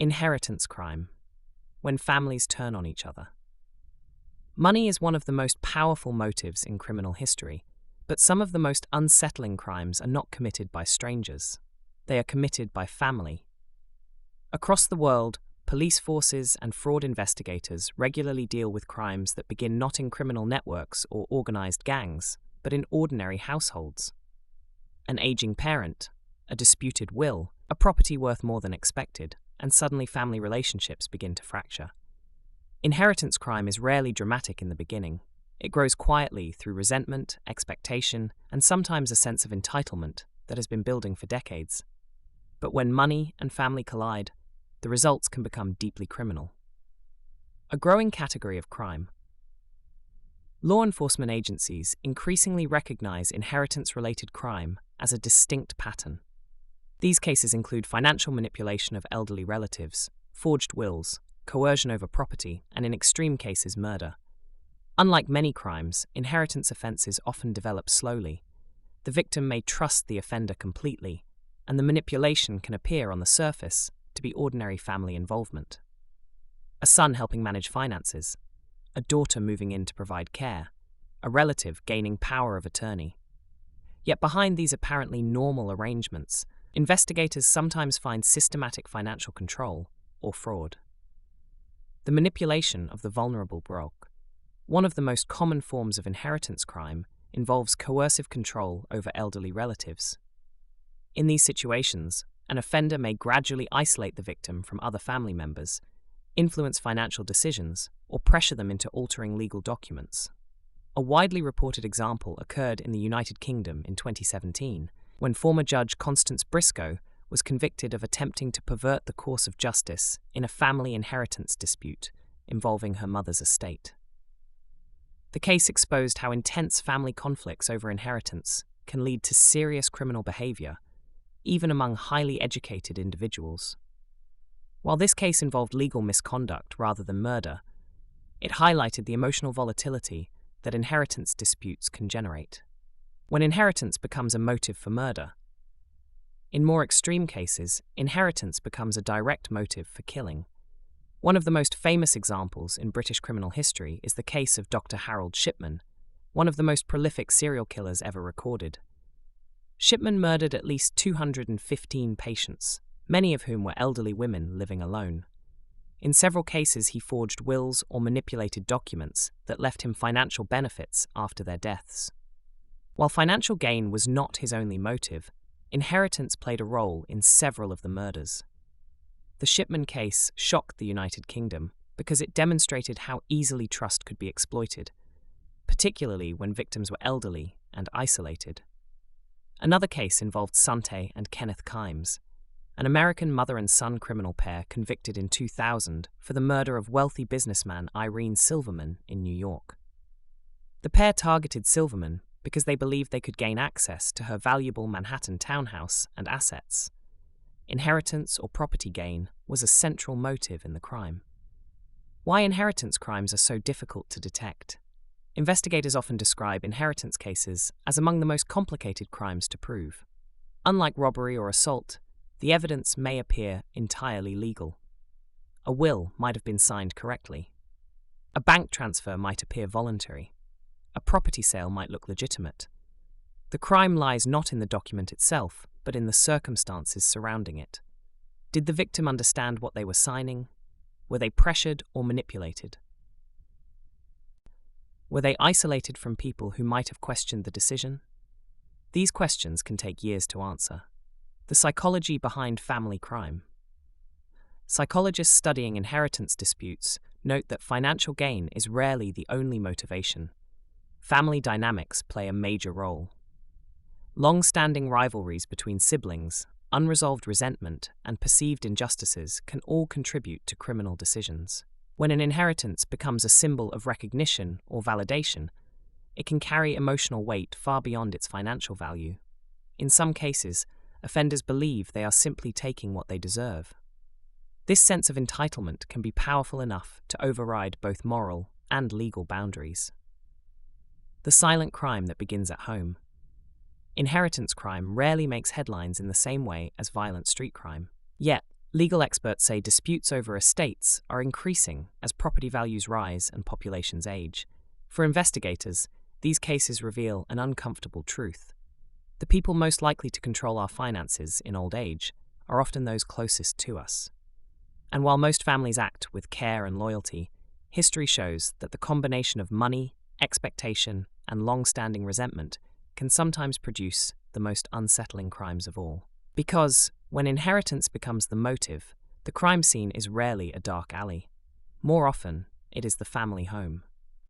Inheritance crime, when families turn on each other. Money is one of the most powerful motives in criminal history, but some of the most unsettling crimes are not committed by strangers. They are committed by family. Across the world, police forces and fraud investigators regularly deal with crimes that begin not in criminal networks or organized gangs, but in ordinary households. An aging parent, a disputed will, a property worth more than expected, and suddenly family relationships begin to fracture. Inheritance crime is rarely dramatic in the beginning. It grows quietly through resentment, expectation, and sometimes a sense of entitlement that has been building for decades. But when money and family collide, the results can become deeply criminal. A growing category of crime. Law enforcement agencies increasingly recognize inheritance-related crime as a distinct pattern. These cases include financial manipulation of elderly relatives, forged wills, coercion over property, and in extreme cases, murder. Unlike many crimes, inheritance offenses often develop slowly. The victim may trust the offender completely, and the manipulation can appear on the surface to be ordinary family involvement. A son helping manage finances, a daughter moving in to provide care, a relative gaining power of attorney. Yet behind these apparently normal arrangements, investigators sometimes find systematic financial control or fraud. The manipulation of the vulnerable broke. One of the most common forms of inheritance crime involves coercive control over elderly relatives. In these situations, an offender may gradually isolate the victim from other family members, influence financial decisions, or pressure them into altering legal documents. A widely reported example occurred in the United Kingdom in 2017, when former Judge Constance Briscoe was convicted of attempting to pervert the course of justice in a family inheritance dispute involving her mother's estate. The case exposed how intense family conflicts over inheritance can lead to serious criminal behavior, even among highly educated individuals. While this case involved legal misconduct rather than murder, it highlighted the emotional volatility that inheritance disputes can generate. When inheritance becomes a motive for murder. In more extreme cases, inheritance becomes a direct motive for killing. One of the most famous examples in British criminal history is the case of Dr. Harold Shipman, one of the most prolific serial killers ever recorded. Shipman murdered at least 215 patients, many of whom were elderly women living alone. In several cases, he forged wills or manipulated documents that left him financial benefits after their deaths. While financial gain was not his only motive, inheritance played a role in several of the murders. The Shipman case shocked the United Kingdom because it demonstrated how easily trust could be exploited, particularly when victims were elderly and isolated. Another case involved Sante and Kenneth Kimes, an American mother and son criminal pair convicted in 2000 for the murder of wealthy businessman Irene Silverman in New York. The pair targeted Silverman because they believed they could gain access to her valuable Manhattan townhouse and assets. Inheritance or property gain was a central motive in the crime. Why inheritance crimes are so difficult to detect? Investigators often describe inheritance cases as among the most complicated crimes to prove. Unlike robbery or assault, the evidence may appear entirely legal. A will might have been signed correctly. A bank transfer might appear voluntary. A property sale might look legitimate. The crime lies not in the document itself, but in the circumstances surrounding it. Did the victim understand what they were signing? Were they pressured or manipulated? Were they isolated from people who might have questioned the decision? These questions can take years to answer. The psychology behind family crime. Psychologists studying inheritance disputes note that financial gain is rarely the only motivation. Family dynamics play a major role. Long-standing rivalries between siblings, unresolved resentment, and perceived injustices can all contribute to criminal decisions. When an inheritance becomes a symbol of recognition or validation, it can carry emotional weight far beyond its financial value. In some cases, offenders believe they are simply taking what they deserve. This sense of entitlement can be powerful enough to override both moral and legal boundaries. The silent crime that begins at home. Inheritance crime rarely makes headlines in the same way as violent street crime. Yet, Legal experts say disputes over estates are increasing as property values rise and populations age. For investigators, these cases reveal an uncomfortable truth. The people most likely to control our finances in old age are often those closest to us. And while most families act with care and loyalty, history shows that the combination of money, expectation, and long-standing resentment can sometimes produce the most unsettling crimes of all. Because, when inheritance becomes the motive, the crime scene is rarely a dark alley. More often, it is the family home.